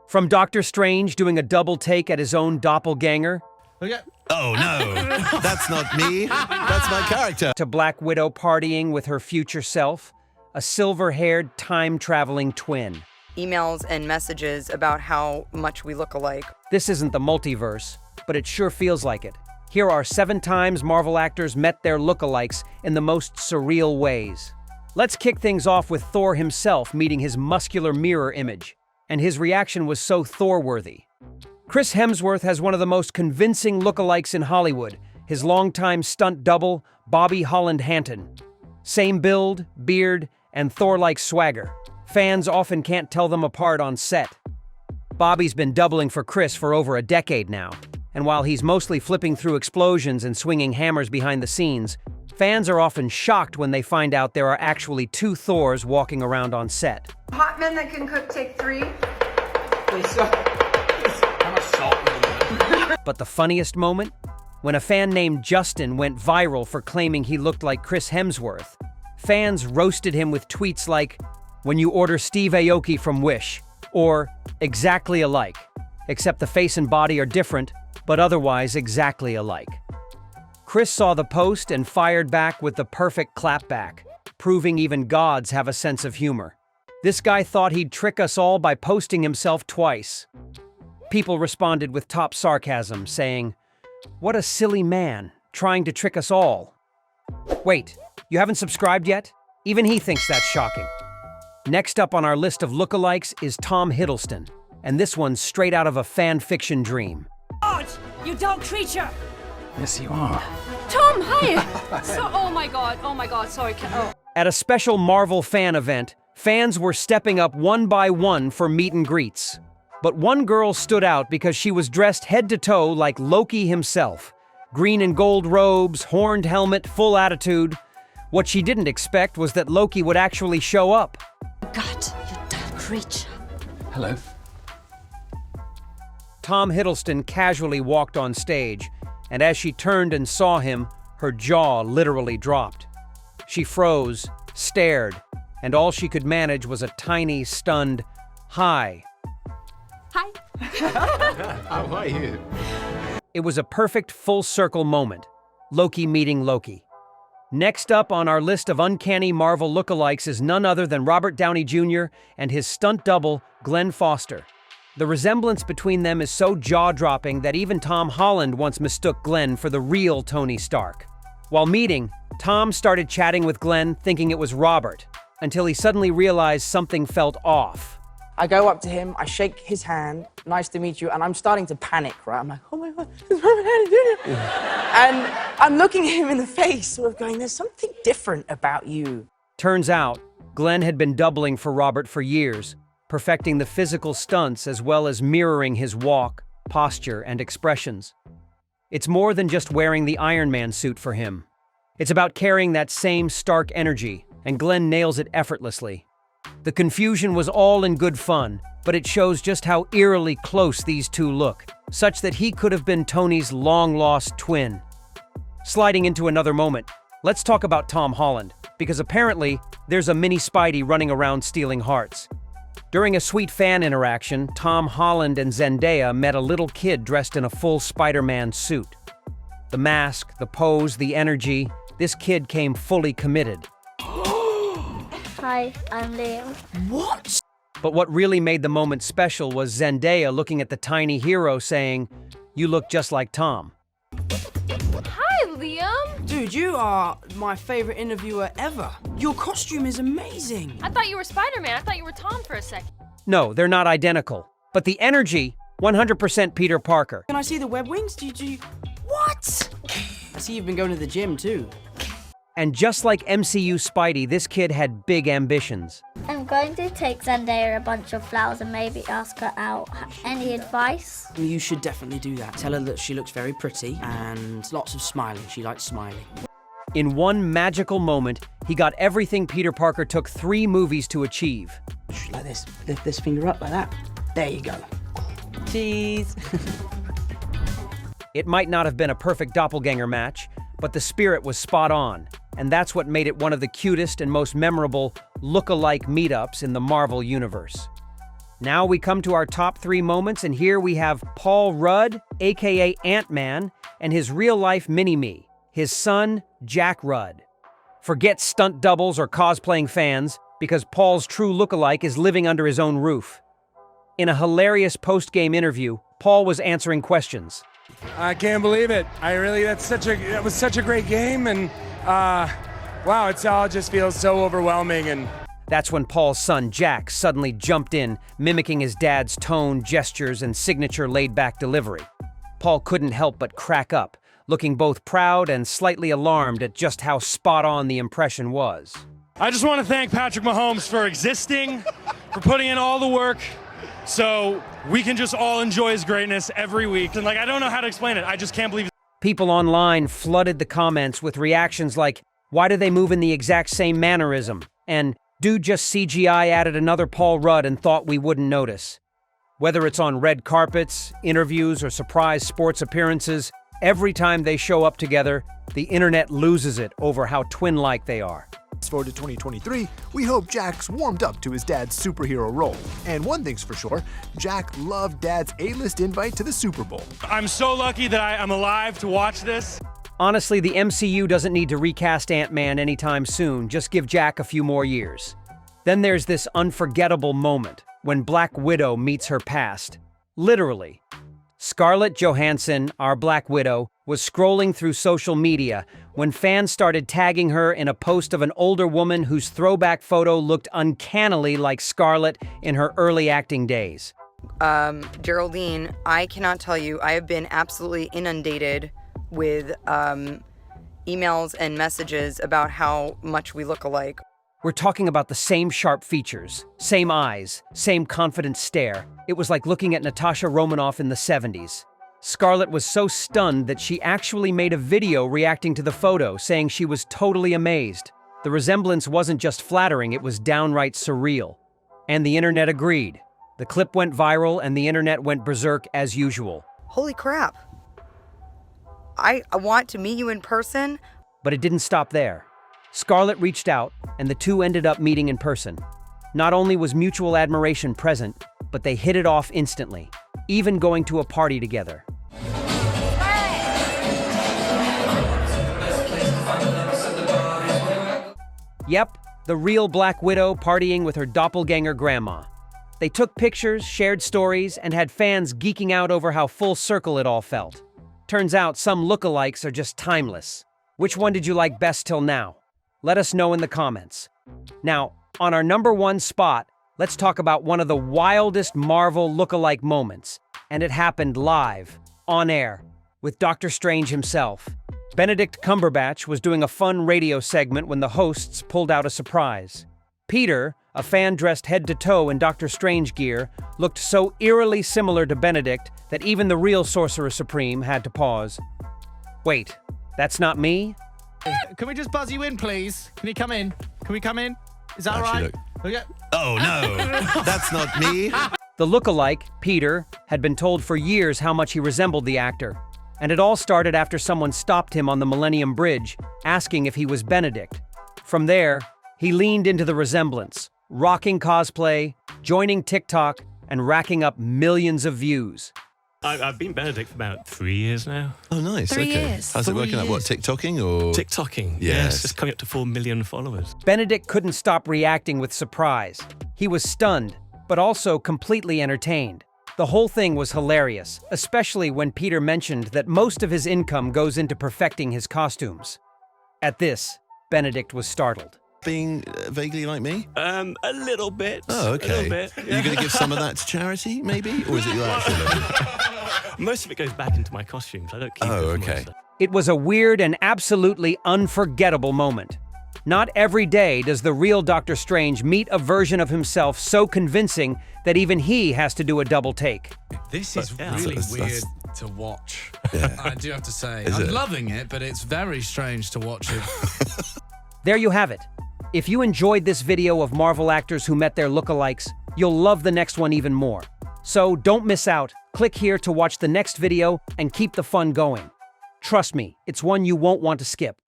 From Doctor Strange doing a double take at his own doppelganger, Okay. Oh no, that's not me. That's my character. to Black Widow partying with her future self, a silver-haired, time-traveling twin. Emails and messages about how much we look alike. This isn't the multiverse, but it sure feels like it. Here are 7 times Marvel actors met their lookalikes in the most surreal ways. Let's kick things off with Thor himself meeting his muscular mirror image, and his reaction was so Thor-worthy. Chris Hemsworth has one of the most convincing lookalikes in Hollywood, his longtime stunt double, Bobby Holland Hanton. Same build, beard, and Thor-like swagger. Fans often can't tell them apart on set. Bobby's been doubling for Chris for over a decade now, and while he's mostly flipping through explosions and swinging hammers behind the scenes, fans are often shocked when they find out there are actually 2 Thors walking around on set. Hot men that can cook, take 3. But the funniest moment? When a fan named Justin went viral for claiming he looked like Chris Hemsworth. Fans roasted him with tweets like, "When you order Steve Aoki from Wish," or "exactly alike," except the face and body are different, but otherwise exactly alike. Chris saw the post and fired back with the perfect clapback, proving even gods have a sense of humor. This guy thought he'd trick us all by posting himself twice. People responded with top sarcasm, saying, "What a silly man, trying to trick us all." Wait, you haven't subscribed yet? Even he thinks that's shocking. Next up on our list of lookalikes is Tom Hiddleston, and this one's straight out of a fan fiction dream. God, you dog creature! Yes, you are. Tom, hi! Oh my god, sorry. At a special Marvel fan event, fans were stepping up one by one for meet and greets. But one girl stood out because she was dressed head to toe like Loki himself. Green and gold robes, horned helmet, full attitude. What she didn't expect was that Loki would actually show up. God, you dog creature. Hello. Tom Hiddleston casually walked on stage, and as she turned and saw him, her jaw literally dropped. She froze, stared, and all she could manage was a tiny, stunned, "Hi." Hi. How are you? It was a perfect full-circle moment. Loki meeting Loki. Next up on our list of uncanny Marvel lookalikes is none other than Robert Downey Jr. and his stunt double, Glenn Foster. The resemblance between them is so jaw-dropping that even Tom Holland once mistook Glenn for the real Tony Stark. While meeting, Tom started chatting with Glenn, thinking it was Robert, until he suddenly realized something felt off. I go up to him, I shake his hand, "Nice to meet you," and I'm starting to panic, right? I'm like, "Oh my God, it's Robert Downey Jr." And I'm looking at him in the face, sort of going, "There's something different about you." Turns out, Glenn had been doubling for Robert for years, perfecting the physical stunts as well as mirroring his walk, posture, and expressions. It's more than just wearing the Iron Man suit for him. It's about carrying that same Stark energy, and Glenn nails it effortlessly. The confusion was all in good fun, but it shows just how eerily close these two look, such that he could have been Tony's long-lost twin. Sliding into another moment, let's talk about Tom Holland, because apparently there's a mini Spidey running around stealing hearts. During a sweet fan interaction, Tom Holland and Zendaya met a little kid dressed in a full Spider-Man suit. The mask, the pose, the energy, this kid came fully committed. Hi, I'm Liam. What? But what really made the moment special was Zendaya looking at the tiny hero saying, "You look just like Tom." Hi, Liam! Dude, you are my favorite interviewer ever. Your costume is amazing. I thought you were Spider-Man. I thought you were Tom for a second. No, they're not identical. But the energy, 100% Peter Parker. Can I see the web wings? Do you... What? I see you've been going to the gym too. And just like MCU Spidey, this kid had big ambitions. I'm going to take Zendaya a bunch of flowers and maybe ask her out. Any advice? You should definitely do that. Tell her that she looks very pretty and lots of smiling. She likes smiling. In one magical moment, he got everything Peter Parker took 3 movies to achieve. Like this. Lift this finger up like that. There you go. Cheese. It might not have been a perfect doppelganger match, but the spirit was spot on. And that's what made it one of the cutest and most memorable look-alike meetups in the Marvel Universe. Now we come to our top 3 moments, and here we have Paul Rudd, aka Ant-Man, and his real-life mini-me, his son, Jack Rudd. Forget stunt doubles or cosplaying fans, because Paul's true lookalike is living under his own roof. In a hilarious post-game interview, Paul was answering questions. I can't believe it. That was such a great game, and wow, it all just feels so overwhelming. And that's when Paul's son, Jack, suddenly jumped in, mimicking his dad's tone, gestures, and signature laid-back delivery. Paul couldn't help but crack up, looking both proud and slightly alarmed at just how spot-on the impression was. I just want to thank Patrick Mahomes for existing, for putting in all the work, so we can just all enjoy his greatness every week. And I don't know how to explain it. I just can't believe it. People online flooded the comments with reactions like, "Why do they move in the exact same mannerism?" and "Dude just CGI added another Paul Rudd and thought we wouldn't notice." Whether it's on red carpets, interviews, or surprise sports appearances, every time they show up together, the internet loses it over how twin-like they are. Fast forward to 2023, we hope Jack's warmed up to his dad's superhero role. And one thing's for sure, Jack loved Dad's A-list invite to the Super Bowl. I'm so lucky that I'm alive to watch this. Honestly, the MCU doesn't need to recast Ant-Man anytime soon, just give Jack a few more years. Then there's this unforgettable moment when Black Widow meets her past. Literally. Scarlett Johansson, our Black Widow, was scrolling through social media when fans started tagging her in a post of an older woman whose throwback photo looked uncannily like Scarlett in her early acting days. Geraldine, I cannot tell you, I have been absolutely inundated with emails and messages about how much we look alike. We're talking about the same sharp features, same eyes, same confident stare. It was like looking at Natasha Romanoff in the 70s. Scarlett was so stunned that she actually made a video reacting to the photo, saying she was totally amazed. The resemblance wasn't just flattering, it was downright surreal. And the internet agreed. The clip went viral and the internet went berserk as usual. Holy crap. I want to meet you in person. But it didn't stop there. Scarlett reached out, and the two ended up meeting in person. Not only was mutual admiration present, but they hit it off instantly, even going to a party together. Yep, the real Black Widow partying with her doppelganger grandma. They took pictures, shared stories, and had fans geeking out over how full circle it all felt. Turns out some lookalikes are just timeless. Which one did you like best till now? Let us know in the comments. Now, on our #1 spot, let's talk about one of the wildest Marvel lookalike moments. And it happened live, on air, with Doctor Strange himself. Benedict Cumberbatch was doing a fun radio segment when the hosts pulled out a surprise. Peter, a fan dressed head to toe in Doctor Strange gear, looked so eerily similar to Benedict that even the real Sorcerer Supreme had to pause. Wait, that's not me? Can we just buzz you in, please? Can you come in? Can we come in? Is that Actually, right? Oh, no. That's not me. The lookalike, Peter, had been told for years how much he resembled the actor. And it all started after someone stopped him on the Millennium Bridge, asking if he was Benedict. From there, he leaned into the resemblance, rocking cosplay, joining TikTok, and racking up millions of views. I've been Benedict for about 3 years now. Oh, nice. 3 okay. years. How's it working out? What, TikToking or? TikToking. Yes. It's coming up to 4 million followers. Benedict couldn't stop reacting with surprise. He was stunned, but also completely entertained. The whole thing was hilarious, especially when Peter mentioned that most of his income goes into perfecting his costumes. At this, Benedict was startled. Being vaguely like me? A little bit. Oh, okay. A little bit. Are you going to give some of that to charity, maybe? Or is it your actual? Most of it goes back into my costumes. I don't keep it for myself. It was a weird and absolutely unforgettable moment. Not every day does the real Doctor Strange meet a version of himself so convincing that even he has to do a double take. This is really weird to watch. Yeah. I do have to say. Is I'm it? loving it, but it's very strange to watch it. There you have it. If you enjoyed this video of Marvel actors who met their lookalikes, you'll love the next one even more. So don't miss out. Click here to watch the next video and keep the fun going. Trust me, it's one you won't want to skip.